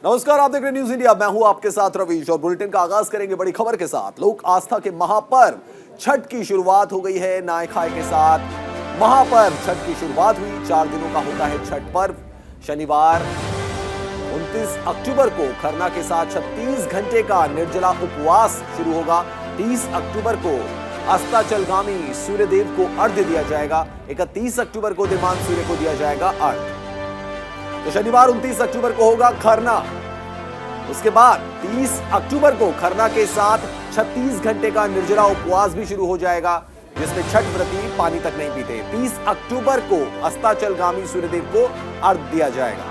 नमस्कार, आप देख रहे हैं न्यूज इंडिया। मैं हूं आपके साथ रवीश और बुलेटिन का आगाज करेंगे बड़ी खबर के साथ। लोक आस्था के महापर्व छठ की शुरुआत हो गई है। नहाय खाए के साथ महापर्व छठ की शुरुआत हुई। 4 दिनों का होता है छठ पर्व। शनिवार 29 अक्टूबर को खरना के साथ 36 घंटे का निर्जला उपवास शुरू होगा। 30 अक्टूबर को अस्ताचलगामी सूर्यदेव को अर्घ्य दिया जाएगा। 31 अक्टूबर को उदीयमान सूर्य को दिया जाएगा अर्घ्य। तो शनिवार 29 अक्टूबर को होगा खरना। उसके बाद 30 अक्टूबर को खरना के साथ 36 घंटे का निर्जला उपवास भी शुरू हो जाएगा, जिसमें छठ व्रती पानी तक नहीं पीते। 30 अक्टूबर को अस्ताचलगामी सूर्यदेव को अर्घ्य दिया जाएगा।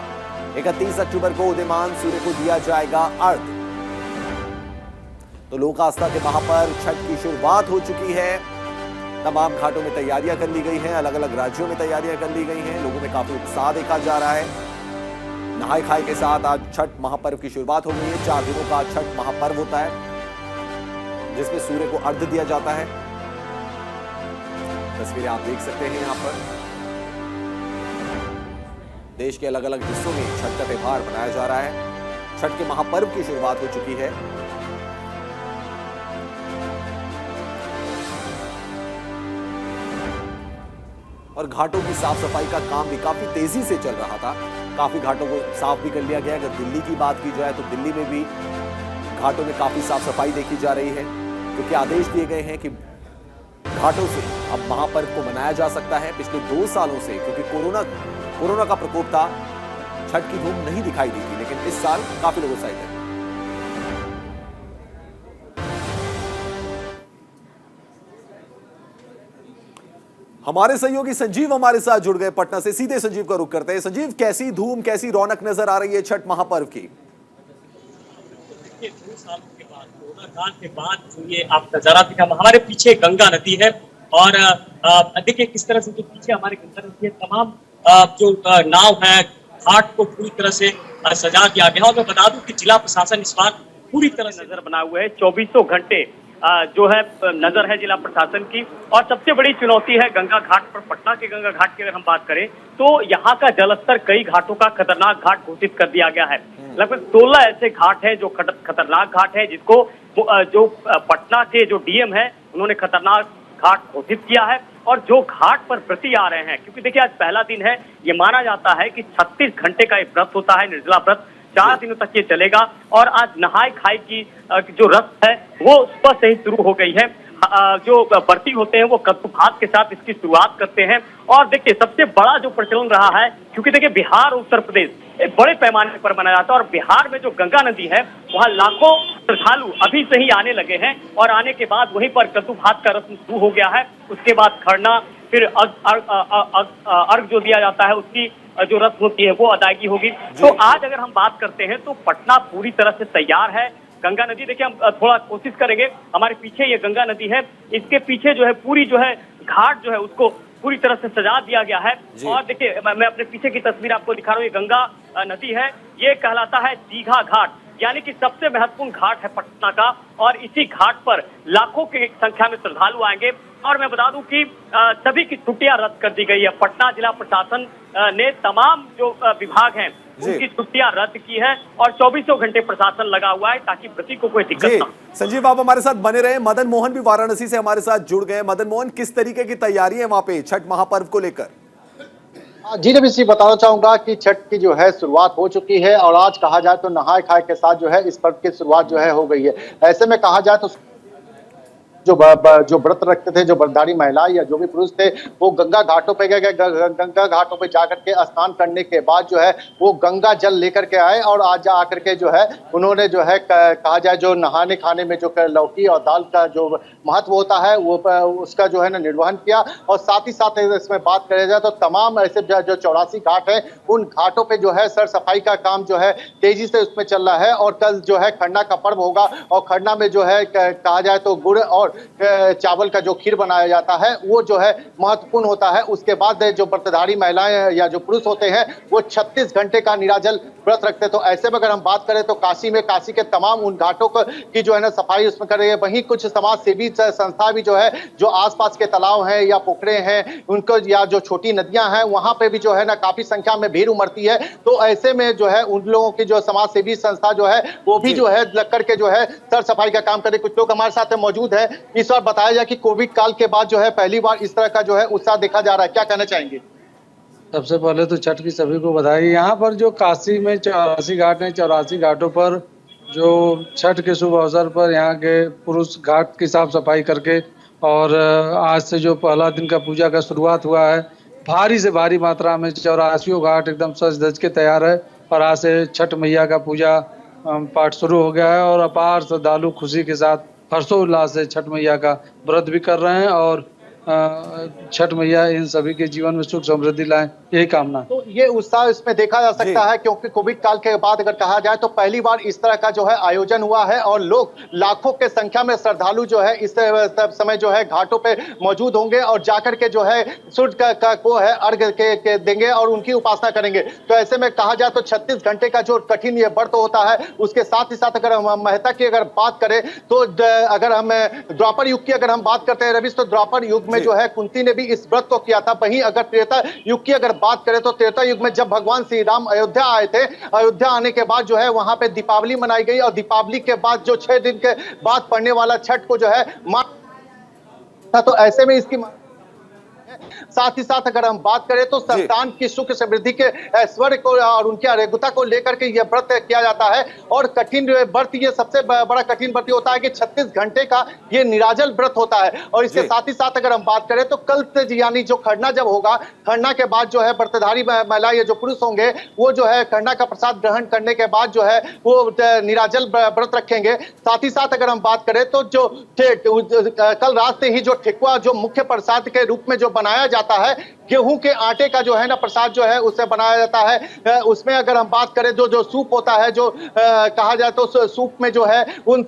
31 अक्टूबर को उदीयमान सूर्य को दिया जाएगा अर्घ्य। तो लोक आस्था के महापर्व छठ की शुरुआत हो चुकी है। तमाम घाटों में तैयारियां कर ली गई हैं। अलग अलग राज्यों में तैयारियां कर ली गई हैं। लोगों में काफी उत्साह देखा जा रहा है। नहाय खाए के साथ आज छठ महापर्व की शुरुआत हो गई है। 4 दिनों का छठ महापर्व होता है, जिसमें सूर्य को अर्घ्य दिया जाता है। तस्वीरें आप देख सकते हैं। यहां पर देश के अलग अलग हिस्सों में छठ का त्योहार मनाया जा रहा है। छठ के महापर्व की शुरुआत हो चुकी है। और घाटों की साफ सफाई का काम भी काफी तेजी से चल रहा था। काफी घाटों को साफ भी कर लिया गया। अगर दिल्ली की बात की जाए तो दिल्ली में भी घाटों में काफी साफ सफाई देखी जा रही है, क्योंकि आदेश दिए गए हैं कि घाटों से अब महापर्व को मनाया जा सकता है। पिछले 2 सालों से, क्योंकि कोरोना का प्रकोप था, छठ की धूम नहीं दिखाई दी थी, लेकिन इस साल काफी लोग उत्साहित हैं। हमारे सहयोगी संजीव हमारे साथ जुड़ गए पटना से। सीधे संजीव का रुख करते हैं। संजीव, कैसी धूम, कैसी रौनक नजर आ रही है छठ महापर्व की? 2 सालों के बाद, कोरोना काल के बाद जो ये आप नजारा दिखा, हमारे पीछे गंगा नदी है और देखिए किस तरह से जो पीछे हमारे गंगा नदी है, तमाम जो नाव है, घाट को पूरी तरह से सजा दिया गया। और मैं बता दूं कि जिला प्रशासन इस बार पूरी तरह से नजर बनाए हुए है। 24 घंटे जो है नजर है जिला प्रशासन की। और सबसे बड़ी चुनौती है गंगा घाट पर। पटना के गंगा घाट की अगर हम बात करें तो यहाँ का जलस्तर कई घाटों का खतरनाक घाट घोषित कर दिया गया है। लगभग 16 ऐसे घाट हैं जो खतरनाक घाट है, जिसको जो पटना के जो डीएम है उन्होंने खतरनाक घाट घोषित किया है। और जो घाट पर व्रती आ रहे हैं, क्योंकि देखिए आज पहला दिन है, ये माना जाता है कि 36 घंटे का एक व्रत होता है, निर्जला व्रत 4 दिनों तक ये चलेगा। और आज नहाय खाए की जो रस्म है वो सुबह से ही शुरू हो गई है। जो व्रती होते हैं वो कद्दू भात के साथ इसकी शुरुआत करते हैं। और देखिए सबसे बड़ा जो प्रचलन रहा है, क्योंकि देखिए बिहार और उत्तर प्रदेश एक बड़े पैमाने पर मनाया जाता है, और बिहार में जो गंगा नदी है वहाँ लाखों श्रद्धालु अभी से ही आने लगे हैं। और आने के बाद वहीं पर कद्दू भात का रस्म शुरू हो गया है। उसके बाद खरना, फिर अर्घ जो दिया जाता है उसकी जो रस्म होती है वो अदायगी होगी। तो आज अगर हम बात करते हैं तो पटना पूरी तरह से तैयार है। गंगा नदी देखिए, हम थोड़ा कोशिश करेंगे, हमारे पीछे ये गंगा नदी है, इसके पीछे जो है पूरी जो है घाट जो है उसको पूरी तरह से सजा दिया गया है। और देखिए मैं अपने पीछे की तस्वीर आपको दिखा रहा हूँ। ये गंगा नदी है, ये कहलाता है दीघा घाट, यानी कि सबसे महत्वपूर्ण घाट है पटना का। और इसी घाट पर लाखों की संख्या में श्रद्धालु आएंगे। और मैं बता दूं कि सभी की छुट्टियां रद्द कर दी गई है। पटना जिला प्रशासन ने तमाम जो विभाग हैं उनकी छुट्टियां रद्द की है। और 24 घंटे प्रशासन लगा हुआ है ताकि व्रती को कोई दिक्कत ना हो। संजीव, आप हमारे साथ बने रहे। मदन मोहन भी वाराणसी से हमारे साथ जुड़ गए। मदन मोहन, किस तरीके की तैयारी है वहां पे छठ महापर्व को लेकर? जी रवि, बताना चाहूंगा कि छठ की जो है शुरुआत हो चुकी है। और आज कहा जाए तो नहाय खाए के साथ जो है इस पर्व की शुरुआत जो है हो गई है। ऐसे में कहा जाए तो जो व्रत रखते थे, जो व्रतधारी महिलाएं या जो भी पुरुष थे, वो गंगा घाटों पे गए। गंगा घाटों पे जाकर के स्नान करने के बाद जो है वो गंगा जल लेकर के आए। और आज आकर के जो है उन्होंने जो है कहा जाए जो नहाने खाने में जो लौकी और दाल का जो महत्व होता है वो उसका जो है ना निर्वहन किया। और साथ ही साथ इसमें बात करें जाए तो तमाम ऐसे जो 84 घाट है उन घाटों पे जो है सर सफाई का काम जो है तेजी से उसमें चल रहा है। और कल जो है खरना का पर्व होगा। और खरना में जो है कहा जाए तो गुड़ और चावल का जो खीर बनाया जाता है वो जो है महत्वपूर्ण होता है। उसके बाद जो व्रतधारी महिलाएं या जो पुरुष होते हैं वो 36 घंटे का निराजल व्रत रखते हैं। तो ऐसे में अगर हम बात करें तो काशी के तमाम उन घाटों की जो है ना सफाई उसमें कर रही है। वहीं कुछ समाज सेवी संस्था भी जो है जो आसपास के तालाब हैं या पोखरे हैं उनको या जो छोटी नदियां हैं वहां पे भी जो है ना काफी संख्या में भीड़ उमड़ती है। तो ऐसे में जो है उन लोगों की जो समाज सेवी संस्था जो है वो भी जो है लग करके जो है सर सफाई का काम करे। कुछ लोग हमारे साथ मौजूद है। इस बार बताया जाए कि कोविड काल के बाद जो है पहली बार इस तरह का जो है उत्साह देखा जा रहा है, क्या कहना चाहेंगे? सबसे पहले तो छठ की सभी को बधाई। यहाँ पर जो काशी में 84 घाट हैं, 84 घाटों पर जो छठ के शुभ अवसर पर यहाँ के पुरुष घाट की साफ सफाई करके और आज से जो पहला दिन का पूजा का शुरुआत हुआ है, भारी से भारी मात्रा में 84 घाट एकदम सज धज के तैयार है और आज से छठ मैया का पूजा पाठ शुरू हो गया है और अपार श्रद्धालु खुशी के साथ हर्षोल्लास से छठ मैया का व्रत भी कर रहे हैं और छठ मैया इन सभी के जीवन में सुख समृद्धि लाएं, यही कामना। तो ये उत्साह इसमें देखा जा सकता है क्योंकि कोविड काल के बाद अगर कहा जाए तो पहली बार इस तरह का जो है आयोजन हुआ है और लोग लाखों के संख्या में श्रद्धालु जो है इस समय जो है घाटों पे मौजूद होंगे और जाकर के जो है सूर्य को है अर्घ के देंगे और उनकी उपासना करेंगे। तो ऐसे में कहा जाए तो 36 घंटे का जो कठिन ये व्रत होता है उसके साथ ही साथ अगर हम महत्ता की अगर बात करें तो अगर हम द्वापर युग की अगर हम बात करते हैं रविश, तो द्वापर युग में जो है कुंती ने भी इस व्रत को किया था। वहीं अगर त्रेता युग की अगर बात करें तो त्रेता युग में जब भगवान श्री राम अयोध्या आए थे, अयोध्या आने के बाद जो है वहां पे दीपावली मनाई गई और दीपावली के बाद जो 6 दिन के बाद पड़ने वाला छठ को जो है था। तो ऐसे में इसकी साथ ही साथ अगर हम बात करें तो संतान की सुख समृद्धि के ऐश्वर्य को और उनकी आरोग्यता को लेकर के यह व्रत किया जाता है। और कठिन व्रत ये सबसे बड़ा कठिन व्रत होता है कि 36 घंटे का ये निराजल व्रत होता है। और इसके साथ ही साथ अगर हम बात करें तो कल यानी जो खरना जब होगा, खरना के बाद जो है व्रतधारी महिला या जो पुरुष होंगे वो जो है खरना का प्रसाद ग्रहण करने के बाद जो है वो निराजल व्रत रखेंगे। साथ ही साथ अगर हम बात करें तो जो कल रात से ही जो ठेकुआ जो मुख्य प्रसाद के रूप में जो बनाया जाता है, गेहूं के आटे का जो है ना प्रसाद जो है उससे बनाया जाता है। उसमें अगर हम बात करें जो सूप होता है, जो कहा जाए तो सूप में जो है उन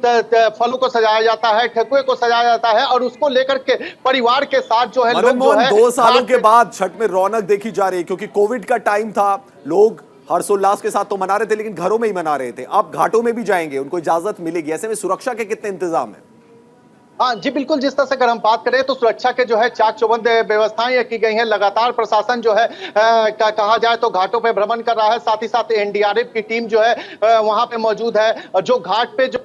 फलों को सजाया जाता है, ठेकुए को सजाया जाता है और उसको लेकर के परिवार के साथ जो है लोग जो है 2 सालों के बाद छठ में रौनक देखी जा रही है क्योंकि कोविड का टाइम था, लोग हर्षोल्लास के साथ तो मना रहे थे लेकिन घरों में ही मना रहे थे। अब घाटों में भी जाएंगे, उनको इजाजत मिलेगी। ऐसे में सुरक्षा के कितने इंतजाम है? हाँ जी बिल्कुल, जिस तरह से अगर हम बात करें तो सुरक्षा के जो है चाक चौबंद व्यवस्थाएं की गई हैं। लगातार प्रशासन जो है कहा जाए तो घाटों पे भ्रमण कर रहा है। साथ ही साथ एनडीआरएफ की टीम जो है वहां पे मौजूद है और जो घाट पे जो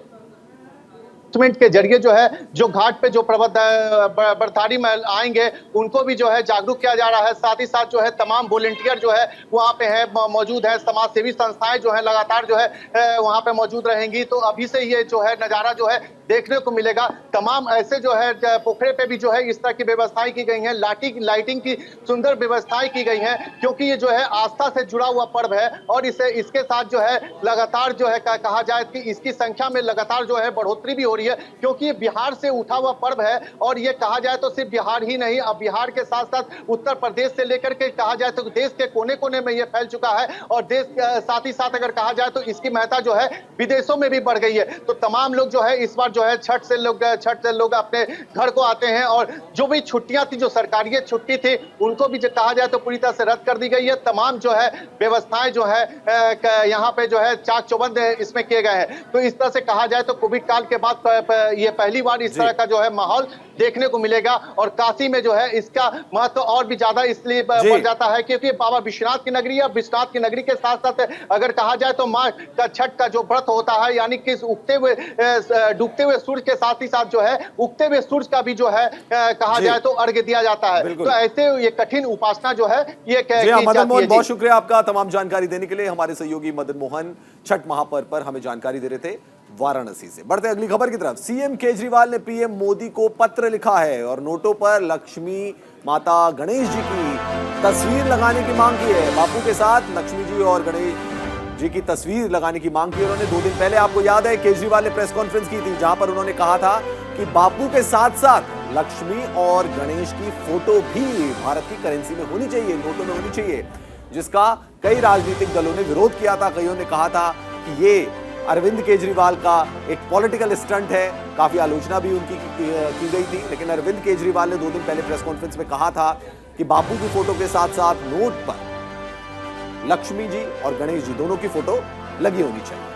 के जरिए जो है जो घाट पे जो व्रतधारी आएंगे उनको भी जो है जागरूक किया जा रहा है। साथ ही साथ जो है तमाम वॉलंटियर जो है वहां पे है मौजूद है, समाज सेवी संस्थाएं जो है लगातार जो है वहां पे मौजूद रहेंगी। तो अभी से ये जो है नजारा जो है देखने को मिलेगा। तमाम ऐसे जो है पोखरे पे भी जो है इस तरह की व्यवस्थाएं की गई हैं, लाइटिंग की सुंदर व्यवस्थाएं की गई हैं क्योंकि ये जो है आस्था से जुड़ा हुआ पर्व है और इसके साथ जो है लगातार जो है कहा जाए कि इसकी संख्या में लगातार जो है बढ़ोतरी भी हो रही है क्योंकि ये बिहार से उठा हुआ पर्व है। और ये कहा जाए तो सिर्फ बिहार ही नहीं, अब बिहार के साथ साथ उत्तर प्रदेश से लेकर के कहा जाए तो देश के कोने कोने में ये फैल चुका है और देश साथ ही साथ अगर कहा जाए तो इसकी महत्ता जो है विदेशों में भी बढ़ गई है। तो तमाम लोग जो है इस बार जो है छठ से लोग अपने घर को आते हैं और जो भी छुट्टियां थी, जो सरकारी छुट्टी थी, उनको भी कहा जाए तो पूरी तरह से रद्द कर दी गई है। तमाम जो है व्यवस्थाएं जो है यहाँ पे जो है चाक चौबंद इसमें किए गए हैं। तो इस तरह से कहा जाए तो कोविड काल के बाद ये पहली बार इस तरह का जो है माहौल देखने को मिलेगा और काशी में जो है इसका महत्व और भी ज्यादा इसलिए बढ़ जाता है क्योंकि बाबा विश्वनाथ की नगरी है। विश्वनाथ की नगरी के साथ साथ अगर कहा जाए तो माँ का छठ का जो व्रत होता है यानी कि डूबते हुए सूर्य के साथ ही साथ जो है उगते हुए सूर्य का भी जो है कहा जाए तो अर्घ दिया जाता है। तो ऐसे ये कठिन उपासना जो है ये मदन मोहन, बहुत शुक्रिया आपका तमाम जानकारी देने के लिए। हमारे सहयोगी मदन मोहन छठ महापर्व पर हमें जानकारी दे रहे थे वाराणसी से। बढ़ते अगली खबर की तरफ। सीएम केजरीवाल ने पीएम मोदी को पत्र लिखा है और नोटों पर लक्ष्मी माता गणेश जी की तस्वीर लगाने की मांग की है। बापू के साथ लक्ष्मी जी और गणेश जी की तस्वीर लगाने की मांग की उन्होंने। 2 दिन पहले आपको याद है केजरीवाल ने प्रेस कॉन्फ्रेंस की थी जहां पर उन्होंने कहा था कि बापू के साथ साथ लक्ष्मी और गणेश की फोटो भी भारत की करेंसी में होनी चाहिए, नोटों में होनी चाहिए, जिसका कई राजनीतिक दलों ने विरोध किया था। कईयों ने कहा था कि ये अरविंद केजरीवाल का एक पॉलिटिकल स्टंट है। काफी आलोचना भी उनकी की गई थी, लेकिन अरविंद केजरीवाल ने 2 दिन पहले प्रेस कॉन्फ्रेंस में कहा था कि बापू की फोटो के साथ साथ नोट पर लक्ष्मी जी और गणेश जी दोनों की फोटो लगी होनी चाहिए।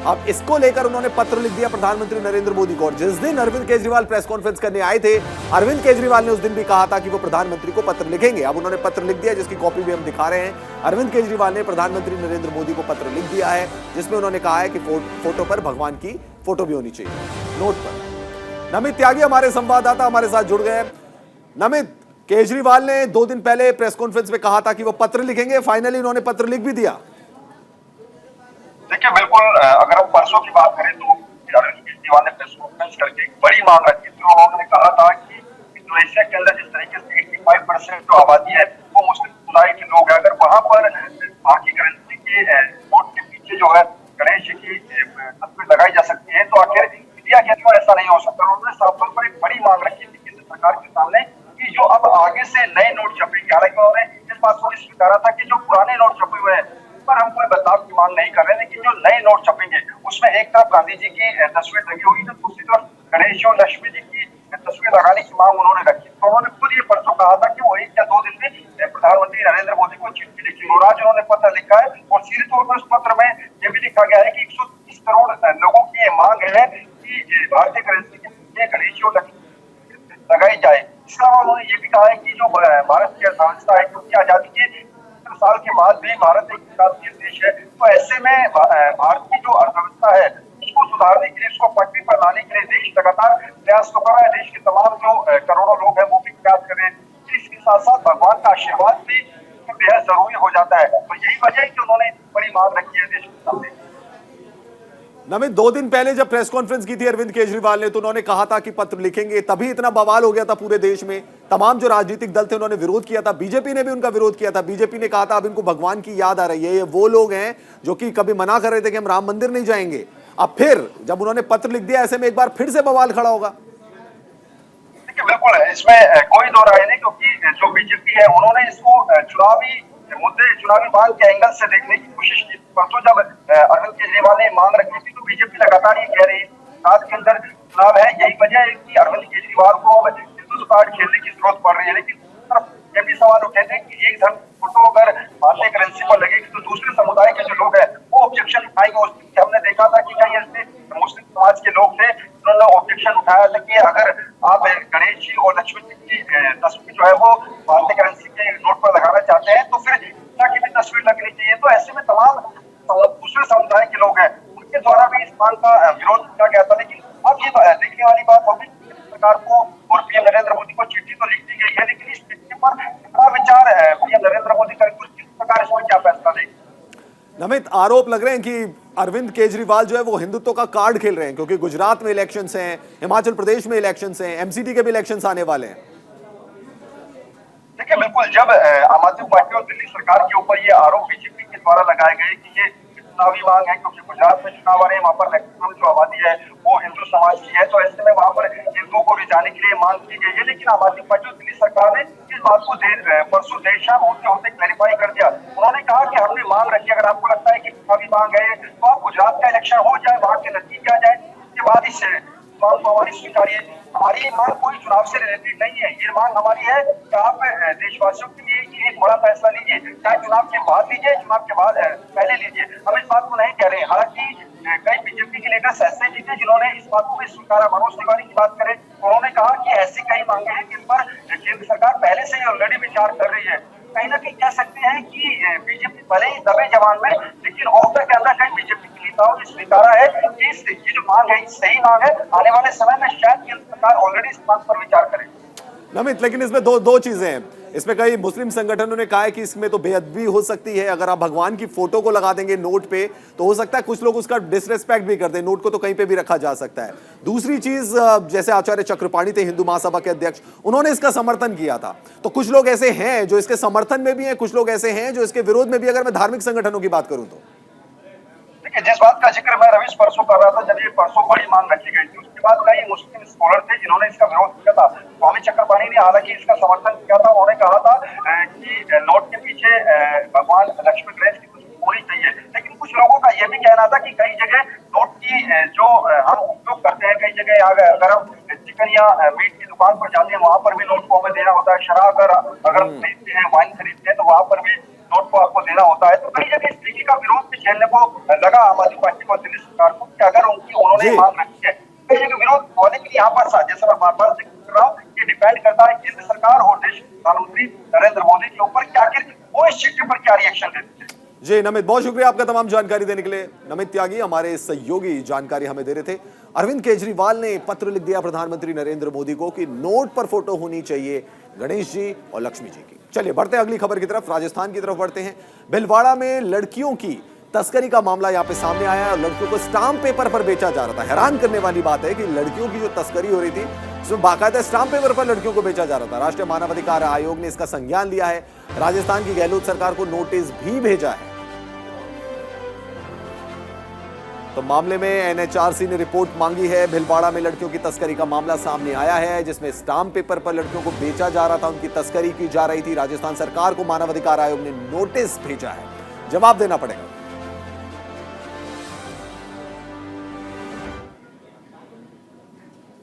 अब इसको लेकर उन्होंने पत्र लिख दिया प्रधानमंत्री नरेंद्र मोदी को। और जिस दिन अरविंद केजरीवाल प्रेस कॉन्फ्रेंस करने आए थे, अरविंद केजरीवाल ने उस दिन भी कहा था कि वो प्रधानमंत्री को पत्र लिखेंगे। अब उन्होंने पत्र लिख दिया, जिसकी कॉपी भी हम दिखा रहे हैं। अरविंद केजरीवाल ने प्रधानमंत्री नरेंद्र मोदी को पत्र लिख दिया है, जिसमें उन्होंने कहा है कि फोटो पर भगवान की फोटो भी होनी चाहिए नोट पर। नमित त्यागी हमारे संवाददाता हमारे साथ जुड़ गए। नमित, केजरीवाल ने 2 दिन पहले प्रेस कॉन्फ्रेंस में कहा था कि वो पत्र लिखेंगे, फाइनली उन्होंने पत्र लिख भी दिया। देखिए, बिल्कुल अगर हम परसों की बात करें तो अरविंद केजरीवाल ने प्रेस कॉन्फ्रेंस करके एक बड़ी मांग रखी थी। उन्होंने कहा था कि इंडोनेशिया के अंदर जिस तरीके से 85% जो आबादी है वो मुस्लिम समुदाय के लोग हैं, अगर वहां पर भारतीय करेंसी के नोट के पीछे जो है गणेश जी की तस्वीर लगाई जा सकती है, तो आखिर इंडिया के अंदर ऐसा नहीं हो सकता। उन्होंने साफ तौर पर एक बड़ी मांग रखी थी केंद्र सरकार के सामने कि जो अब आगे से नए नोट छपेंगे, हालांकि उन्होंने इस बात को स्वीकारा था कि जो पुराने नोट छपे हुए हैं पर हम कोई बदलाव की मांग नहीं कर रहे, लेकिन जो नए नोट छपेंगे उसमें एक तरफ गांधी जी की तस्वीर लगी होगी तो दूसरी तरफ गणेश और लक्ष्मी जी की तस्वीर लगाने की मांग उन्होंने रखी। तो उन्होंने खुद ये परसों कहा था कि वो 1 या 2 दिन में प्रधानमंत्री नरेंद्र मोदी को चिट्ठी लिखी और आज उन्होंने पत्र लिखा है। और सीधे तौर पर उस पत्र में यह भी लिखा गया है कि 130 करोड़ लोगों की ये मांग है कि भारतीय करेंसी के पीछे गणेश और लक्ष्मी लगाई जाए। इसके अलावा उन्होंने ये भी कहा है कि जो भारत की अर्थव्यवस्था है, क्योंकि आजादी के साल के बाद भी भारत एक विकासशील देश है, तो ऐसे में भारत की जो अर्थव्यवस्था है उसको सुधारने के लिए, उसको पटरी पर लाने के लिए देश लगातार प्रयास तो कर रहा है। देश के तमाम जो करोड़ों लोग हैं वो भी प्रयास कर रहे हैं। इसके साथ साथ भगवान का आशीर्वाद भी बेहद जरूरी हो जाता है। तो यही वजह है कि उन्होंने बड़ी मांग रखी है देश के सामने। नमित, 2 दिन पहले जब प्रेस कॉन्फ्रेंस की थी अरविंद केजरीवाल ने, तो उन्होंने कहा था कि पत्र लिखेंगे, तभी इतना बवाल हो गया था पूरे देश में। तमाम जो राजनीतिक दल थे उन्होंने विरोध किया था, बीजेपी ने भी उनका विरोध किया था। बीजेपी ने कहा था अब इनको भगवान की याद आ रही है, ये वो लोग हैं जो कि कभी मना कर रहे थे कि हम राम मंदिर नहीं जाएंगे। अब फिर जब उन्होंने पत्र लिख दिया, ऐसे में एक बार फिर से बवाल खड़ा होगा। देखिए, बिल्कुल इसमें कोई दो राय नहीं, क्योंकि जो बीजेपी है उन्होंने इसको चुनावी मुद्दे, चुनावी मांग के एंगल से देखने की कोशिश की। परसों जब अरविंद केजरीवाल ने मांग रखी थी तो बीजेपी लगातार ये कह रही है राज्य के अंदर चुनाव है, यही वजह है कि अरविंद केजरीवाल को हिंदू कार्ड खेलने की जरूरत पड़ रही है। लेकिन ये भी सवाल उठे थे कि एक धर्म फोटो अगर भारतीय करेंसी पर लगेगी तो दूसरे समुदाय के जो लोग हैं वो ऑब्जेक्शन उठाएंगे। उस दिन हमने देखा था कि कई ऐसे मुस्लिम समाज के लोग थे जिन्होंने ऑब्जेक्शन उठाया था कि अगर आप गणेश जी और लक्ष्मी जी की तस्वीर जो है वो भारतीय करेंसी के नोट पर लगाना चाहते हैं तो फिर इंडिया की भी तस्वीर लगनी चाहिए। तो ऐसे में तमाम दूसरे समुदाय के लोग हैं उनके द्वारा भी इस मांग का विरोध किया गया था। लेकिन अब ये देखने वाली बात होगी सरकार को और पीएम नरेंद्र मोदी को चिट्ठी तो लिख दी गई है, लेकिन इस चिट्ठी पर कितना विचार है पीएम नरेंद्र मोदी का, किस प्रकार इसमें क्या फैसला लेंगे। नमित, आरोप लग रहे हैं कि अरविंद केजरीवाल जो है वो हिंदुत्व का कार्ड खेल रहे हैं, क्योंकि गुजरात में इलेक्शंस हैं, हिमाचल प्रदेश में इलेक्शंस हैं, एमसीडी के भी इलेक्शंस आने वाले हैं। देखिए, बिल्कुल जब आम आदमी पार्टी और दिल्ली सरकार के ऊपर ये आरोप बीजेपी के द्वारा लगाए गए कि ये चुनावी मांग है, क्योंकि गुजरात में चुनाव आ रहे हैं, वहां पर मैक्सिमम जो आबादी है वो हिंदू समाज की है, तो ऐसे में वहां पर हिंदुओं को रिझाने के लिए मांग की गई है। लेकिन आम आदमी पार्टी और दिल्ली सरकार ने इस बात को परसों देर शाम होते होते क्लैरिफाई कर दिया। उन्होंने कहा कि हमने मांग रखी, अगर आपको लगता है कि चुनावी मांग है तो आप गुजरात का इलेक्शन हो जाए, वहां के नतीजे आ जाए, उसके बाद इस मांग को हमारी स्वीकारिए। हमारी ये मांग कोई चुनाव से रिलेटेड नहीं है, ये मांग हमारी है कि आप देशवासियों के लिए ये एक बड़ा फैसला लीजिए, चाहे चुनाव के बाद लीजिए, चुनाव के बाद पहले लीजिए। हम इस बात को नहीं कह रहे हैं। हालांकि कई बीजेपी के लीडर्स ऐसे भी थे जिन्होंने इस बात को भी स्वीकारा। मनोज तिवारी की बात करें, उन्होंने कहा कि ऐसी कई मांगे हैं जिन पर केंद्र सरकार पहले से ही ऑलरेडी विचार कर रही है। कहीं ना कहीं कह सकते हैं कि बीजेपी भले ही दबे जवान में, लेकिन ओहदा के अंदर कहीं बीजेपी के नेताओं ने स्वीकारा है कि ये जो मांग है सही मांग है। आने वाले समय में शायद केंद्र सरकार ऑलरेडी इस मांग पर विचार करे। नमित, लेकिन इसमें दो चीजें हैं। इसमें कई मुस्लिम संगठनों ने कहा है कि इसमें तो बेअदबी हो सकती है, अगर आप भगवान की फोटो को लगा देंगे नोट पे तो हो सकता है कुछ लोग उसका डिसरेस्पेक्ट भी कर दें, नोट को तो कहीं पे भी रखा जा सकता है। दूसरी चीज, जैसे आचार्य चक्रपाणी थे हिंदू महासभा के अध्यक्ष, उन्होंने इसका समर्थन किया था, तो कुछ लोग ऐसे हैं जो इसके समर्थन में भी हैं, कुछ लोग ऐसे हैं जो इसके विरोध में भी। अगर मैं धार्मिक संगठनों की बात करूं तो देखिए, जिस बात का जिक्र मैं रवीश परसों कर रहा था, जब ये परसों बड़ी मांग रखी गई थी उसके बाद कई मुस्लिम स्कॉलर थे जिन्होंने इसका विरोध किया था। स्वामी चक्रपाणी ने हालांकि इसका समर्थन किया था। उन्होंने कहा था कि नोट के पीछे भगवान लक्ष्मी गणेश की होनी चाहिए। लेकिन कुछ लोगों का यह भी कहना था कि कई जगह नोट की जो हम उपयोग करते हैं, कई जगह अगर हम चिकन या मीट की दुकान पर जाते हैं वहां पर भी नोट को हमें देना होता है, शराब अगर हम खरीदते हैं, वाइन खरीदते हैं तो वहां पर भी नोट को आपको देना होता है। तो कई जगह इस तरीके का विरोध भी झेलने को लगा आम आदमी पार्टी को, दिल्ली सरकार को, कि अगर उन्होंने मांग रखी है कई जगह विरोध होने के लिए यहाँ पर जैसा मैं बार बार जिक्र कर रहा हूँ, ये डिपेंड करता है केंद्र सरकार और देश के प्रधानमंत्री नरेंद्र मोदी के ऊपर कि आखिर वो इस शिफ्ट पर क्या रिएक्शन देते हैं। जी नमित, बहुत शुक्रिया आपका तमाम जानकारी देने के लिए। नमित त्यागी हमारे सहयोगी जानकारी हमें दे रहे थे। अरविंद केजरीवाल ने पत्र लिख दिया प्रधानमंत्री नरेंद्र मोदी को कि नोट पर फोटो होनी चाहिए गणेश जी और लक्ष्मी जी की। चलिए बढ़ते हैं अगली खबर की तरफ, राजस्थान की तरफ बढ़ते हैं। भिलवाड़ा में लड़कियों की तस्करी का मामला यहां पे सामने आया है और लड़कियों को स्टाम्प पेपर पर बेचा जा रहा था। हैरान करने वाली बात है कि लड़कियों की जो तस्करी हो रही थी उसमें बाकायदा स्टाम्प पेपर पर लड़कियों को बेचा जा रहा था। राष्ट्रीय मानवाधिकार आयोग ने इसका संज्ञान लिया है। राजस्थान की गहलोत सरकार को नोटिस भी भेजा है। तो मामले में एनएचआरसी ने रिपोर्ट मांगी है। भिलवाड़ा में लड़कियों की तस्करी का मामला सामने आया है जिसमें स्टाम्प पेपर पर लड़कियों को बेचा जा रहा था, उनकी तस्करी की जा रही थी। राजस्थान सरकार को मानवाधिकार आयोग ने नोटिस भेजा है, जवाब देना पड़ेगा।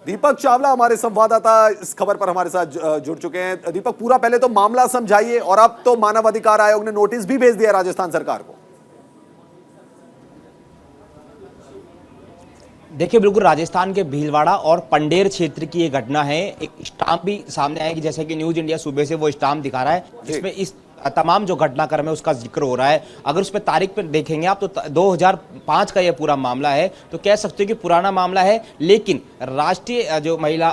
दीपक चावला हमारे संवाददाता इस खबर पर हमारे साथ जुड़ चुके हैं। दीपक, पूरा पहले तो मामला समझाइए और अब तो मानवाधिकार आयोग ने नोटिस भी भेज दिया राजस्थान सरकार को। देखिए, बिल्कुल राजस्थान के भीलवाड़ा और पंडेर क्षेत्र की ये घटना है। एक स्टाम्प भी सामने आया कि जैसे कि न्यूज इंडिया सुबह से वो स्टाम्प दिखा रहा है जिसमें इस तमाम जो घटनाक्रम है उसका जिक्र हो रहा है। अगर उस पर तारीख पर देखेंगे आप तो 2005 का ये पूरा मामला है, तो कह सकते हो कि पुराना मामला है। लेकिन राष्ट्रीय जो महिला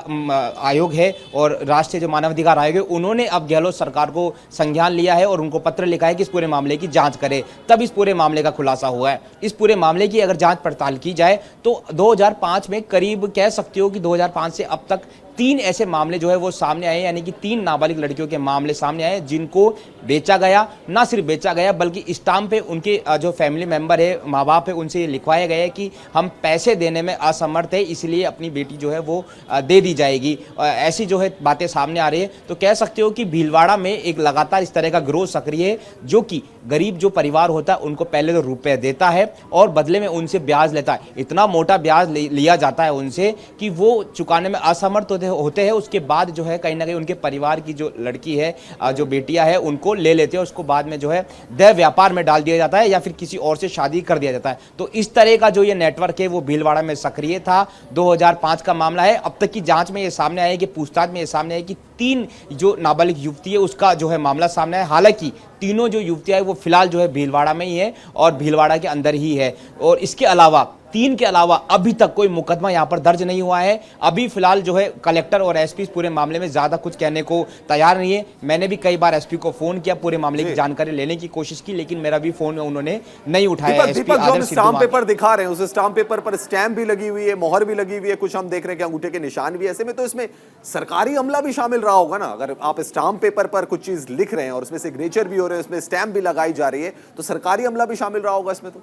आयोग है और राष्ट्रीय जो मानवाधिकार आयोग है उन्होंने अब गहलोत सरकार को संज्ञान लिया है और उनको पत्र लिखा है कि इस पूरे मामले की जांच करे। तब इस पूरे मामले का खुलासा हुआ है। इस पूरे मामले की अगर जांच पड़ताल की जाए तो 2005 में करीब कह सकते हो कि 2005 से अब तक 3 ऐसे मामले जो है वो सामने आए, यानी कि 3 नाबालिग लड़कियों के मामले सामने आए जिनको बेचा गया। ना सिर्फ बेचा गया बल्कि स्टाम्प पे उनके जो फैमिली मेंबर है, माँ बाप है, उनसे लिखवाया गया है कि हम पैसे देने में असमर्थ है, इसलिए अपनी बेटी जो है वो दे दी जाएगी। ऐसी जो है बातें सामने आ रही है। तो कह सकते हो कि भीलवाड़ा में एक लगातार इस तरह का गिरोह सक्रिय है जो कि गरीब जो परिवार होता है उनको पहले तो रुपए देता है और बदले में उनसे ब्याज लेता है। इतना मोटा ब्याज लिया जाता है उनसे कि वो चुकाने में असमर्थ होते हैं। उसके बाद जो है कहीं ना कहीं उनके परिवार की जो लड़की है, जो बेटियां है, उनको ले लेते हैं। उसको बाद में जो है देह व्यापार में डाल दिया जाता है या फिर किसी और से शादी कर दिया जाता है। तो इस तरह का जो ये नेटवर्क है वो भीलवाड़ा में सक्रिय था। 2005 का मामला है। अब तक की जांच में ये सामने आया कि पूछताछ में ये सामने आया कि 3 जो नाबालिग युवती है उसका जो है मामला सामने है। हालांकि तीनों जो युवतियां है वो फिलहाल जो है भीलवाड़ा में ही है और भीलवाड़ा के अंदर ही है। और इसके अलावा 3 के अलावा अभी तक कोई मुकदमा यहां पर दर्ज नहीं हुआ है। अभी फिलहाल जो है कलेक्टर और एसपी इस पूरे मामले में ज्यादा कुछ कहने को तैयार नहीं है। मैंने भी कई बार एसपी को फोन किया, पूरे मामले की जानकारी लेने की कोशिश की, लेकिन मेरा भी फोन उन्होंने नहीं उठाया। दीपक, जो हम स्टाम्प पेपर दिखा रहे हैं उस स्टाम्प पेपर पर स्टैम्प भी लगी हुई है, मोहर भी लगी हुई है, कुछ हम देख रहे हैं कि अंगूठे के निशान भी। ऐसे में तो इसमें सरकारी अमला भी शामिल रहा होगा ना। अगर आप स्टाम्प पेपर पर कुछ चीज लिख रहे हैं और उसमें सिग्नेचर भी हो रहे हैं, उसमें स्टैम्प भी लगाई जा रही है, तो सरकारी अमला भी शामिल रहा होगा इसमें। तो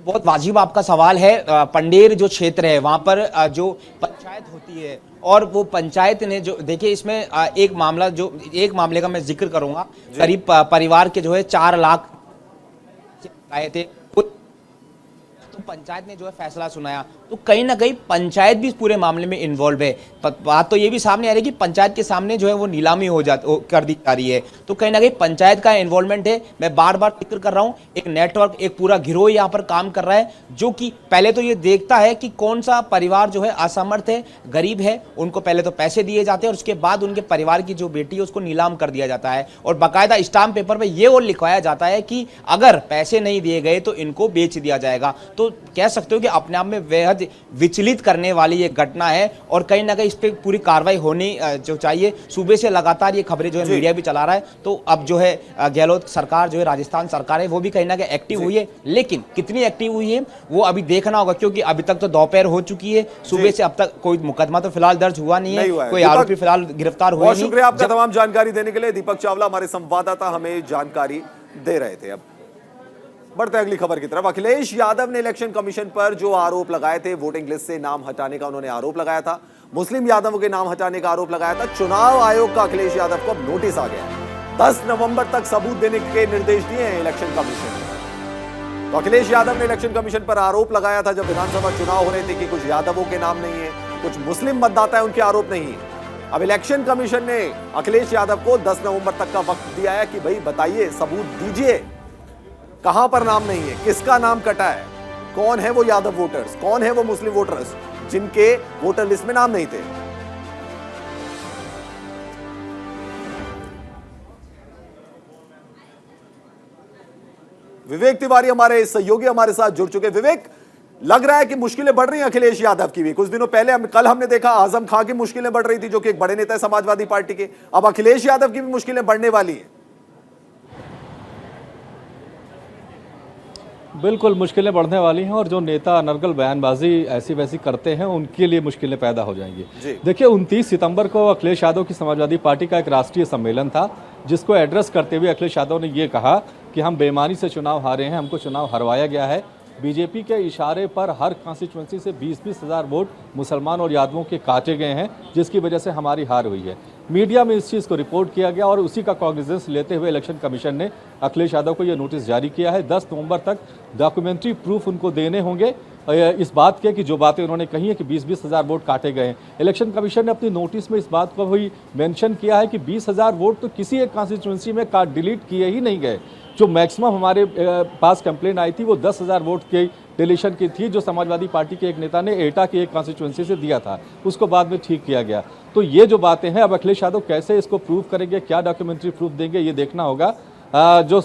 बहुत वाजिब आपका सवाल है। पंडेर जो क्षेत्र है वहां पर जो पंचायत होती है और वो पंचायत ने जो देखिए इसमें एक मामले का मैं जिक्र करूंगा। करीब परिवार के जो है 4 लाख आए थे, तो पंचायत ने जो है फैसला सुनाया। तो कहीं ना कहीं पंचायत भी इस पूरे मामले में इन्वॉल्व है। बात तो ये भी सामने आ रही है कि पंचायत के सामने जो है वो नीलामी कर दी जा रही है। तो कहीं ना कहीं पंचायत का इन्वॉल्वमेंट है। मैं बार बार जिक्र कर रहा हूं, एक नेटवर्क, एक पूरा गिरोह यहाँ पर काम कर रहा है जो कि पहले तो ये देखता है कि कौन सा परिवार जो है असमर्थ है, गरीब है, उनको पहले तो पैसे दिए जाते हैं और उसके बाद उनके परिवार की जो बेटी है उसको नीलाम कर दिया जाता है। और बाकायदा स्टाम्प पेपर पर यह और लिखवाया जाता है कि अगर पैसे नहीं दिए गए तो इनको बेच दिया जाएगा। तो कह सकते हो कि अपने आप में बेहद विचलित करने वाली ये घटना है और कहीं ना कहीं इस पर पूरी कार्रवाई होनी जो चाहिए। सुबह से लगातार ये खबरें जो है मीडिया भी चला रहा है। तो अब जो है गहलोत सरकार जो है, राजस्थान सरकार है, वो भी कहीं ना कहीं एक्टिव हुई है। लेकिन कितनी एक्टिव हुई है वो अभी देखना होगा, क्योंकि अभी तक तो दोपहर हो चुकी है। सुबह से अब तक कोई मुकदमा तो फिलहाल दर्ज हुआ नहीं है, कोई आरोपी फिलहाल गिरफ्तार हुए नहीं। शुक्रिया आपका तमाम जानकारी देने के लिए। दीपक चावला हमारे संवाददाता हमें जानकारी दे रहे थे। अब बढ़ते हैं अगली खबर की तरफ। अखिलेश यादव ने इलेक्शन कमीशन पर जो आरोप लगाए थे, वोटिंग लिस्ट से नाम हटाने का उन्होंने आरोप लगाया था। मुस्लिम यादवों के नाम हटाने का आरोप लगाया था। चुनाव आयोग का अखिलेश यादव को अब नोटिस आ गया है। 10 नवंबर तक सबूत देने के निर्देश दिए हैं इलेक्शन कमीशन ने। तो अखिलेश यादव ने इलेक्शन कमीशन पर आरोप लगाया था जब विधानसभा चुनाव हो रहे थे कि कुछ यादवों के नाम नहीं है, कुछ मुस्लिम मतदाता है उनके आरोप नहीं है। अब इलेक्शन कमीशन ने अखिलेश यादव को 10 नवंबर तक का वक्त दिया है कि भाई बताइए, सबूत दीजिए, कहां पर नाम नहीं है, किसका नाम कटा है, कौन है वो यादव वोटर्स, कौन है वो मुस्लिम वोटर्स जिनके वोटर लिस्ट में नाम नहीं थे। विवेक तिवारी हमारे सहयोगी हमारे साथ जुड़ चुके। विवेक, लग रहा है कि मुश्किलें बढ़ रही हैं अखिलेश यादव की भी। कुछ दिनों पहले कल हमने देखा आजम खां की मुश्किलें बढ़ रही थी, जो कि एक बड़े नेता है समाजवादी पार्टी के। अब अखिलेश यादव की भी मुश्किलें बढ़ने वाली हैं। बिल्कुल मुश्किलें बढ़ने वाली हैं और जो नेता अनर्गल बयानबाजी ऐसी वैसी करते हैं उनके लिए मुश्किलें पैदा हो जाएंगी। देखिए 29 सितंबर को अखिलेश यादव की समाजवादी पार्टी का एक राष्ट्रीय सम्मेलन था, जिसको एड्रेस करते हुए अखिलेश यादव ने ये कहा कि हम बेईमानी से चुनाव हारे हैं, हमको चुनाव हरवाया गया है। बीजेपी के इशारे पर हर कॉन्स्टिट्यूंसी से 20-20 हज़ार वोट मुसलमान और यादवों के काटे गए हैं, जिसकी वजह से हमारी हार हुई है। मीडिया में इस चीज़ को रिपोर्ट किया गया और उसी का कॉग्निजेंस लेते हुए इलेक्शन कमीशन ने अखिलेश यादव को यह नोटिस जारी किया है। 10 नवंबर तक डॉक्यूमेंट्री प्रूफ उनको देने होंगे इस बात के कि जो बातें उन्होंने कही है कि 20-20 हज़ार वोट काटे गए हैं। इलेक्शन कमीशन ने अपनी नोटिस में इस बात को भी मेंशन किया है कि 20 हज़ार वोट तो किसी एक कॉन्स्टिट्यूंसी में डिलीट किए ही नहीं गए। जो मैक्सिमम हमारे पास कंप्लेन आई थी वो 10 हज़ार वोट के डिलीशन की थी, जो समाजवादी पार्टी के एक नेता ने एटा की एक कॉन्स्टिट्यूंसी से दिया था, उसको बाद में ठीक किया गया। तो ये जो बातें हैं, अब अखिलेश यादव कैसे इसको प्रूव करेंगे, क्या डॉक्यूमेंट्री प्रूफ देंगे, ये देखना होगा। जो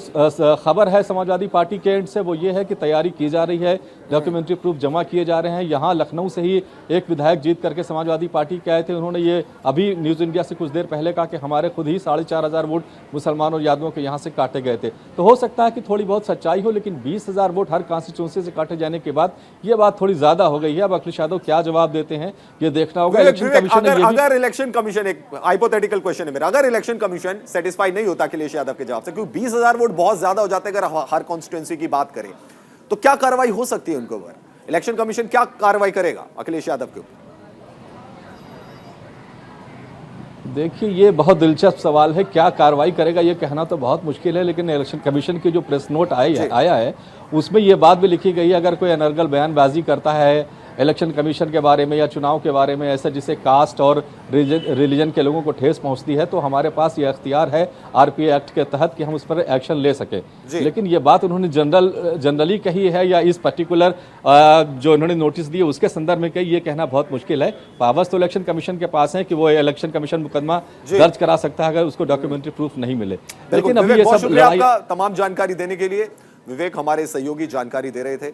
खबर है समाजवादी पार्टी के एंड से वो ये है कि तैयारी की जा रही है, डॉक्यूमेंट्री प्रूफ जमा किए जा रहे हैं। यहाँ लखनऊ से ही एक विधायक जीत करके समाजवादी पार्टी के आए थे, उन्होंने ये अभी न्यूज़ इंडिया से कुछ देर पहले कहा कि हमारे खुद ही 4,500 वोट मुसलमान और यादवों के यहाँ से काटे गए थे। तो हो सकता है कि थोड़ी बहुत सच्चाई हो, लेकिन 20 हज़ार वोट हर कॉन्स्टिट्यूंसी से काटे जाने के बाद ये बात थोड़ी ज़्यादा हो गई है। अब अखिलेश यादव क्या जवाब देते हैं ये देखना होगा। इलेक्शन कमीशन अगर इलेक्शन कमीशन, एक हाइपोथेटिकल क्वेश्चन है मेरा, अगर इलेक्शन कमीशन सेटिस्फाई नहीं होता अखिलेश यादव के जवाब से, क्योंकि 20 हज़ार वोट बहुत ज्यादा हो जाते हैं अगर हर कॉन्स्टिट्यूंसी की बात करें, तो क्या कार्रवाई हो सकती है उनके ऊपर? इलेक्शन कमीशन क्या कार्रवाई करेगा अखिलेश यादव के ऊपर? देखिए ये बहुत दिलचस्प सवाल है, क्या कार्रवाई करेगा ये कहना तो बहुत मुश्किल है। लेकिन इलेक्शन कमीशन की जो प्रेस नोट आया है उसमें ये बात भी लिखी गई है, अगर कोई अनर्गल बयानबाजी करता है इलेक्शन कमीशन के बारे में या चुनाव के बारे में, ऐसा जिसे कास्ट और रिलीजन के लोगों को ठेस पहुंचती है, तो हमारे पास ये अख्तियार है आरपीए एक्ट के तहत कि हम उस पर एक्शन ले सकें। लेकिन ये बात उन्होंने जनरली कही है या इस पर्टिकुलर जो उन्होंने नोटिस दिए उसके संदर्भ में कही, ये कहना बहुत मुश्किल है। पावर्स तो इलेक्शन कमीशन के पास है कि वो इलेक्शन कमीशन मुकदमा दर्ज करा सकता है अगर उसको डॉक्यूमेंट्री प्रूफ नहीं मिले। लेकिन अभी ये सब तमाम जानकारी देने के लिए विवेक हमारे सहयोगी जानकारी दे रहे थे।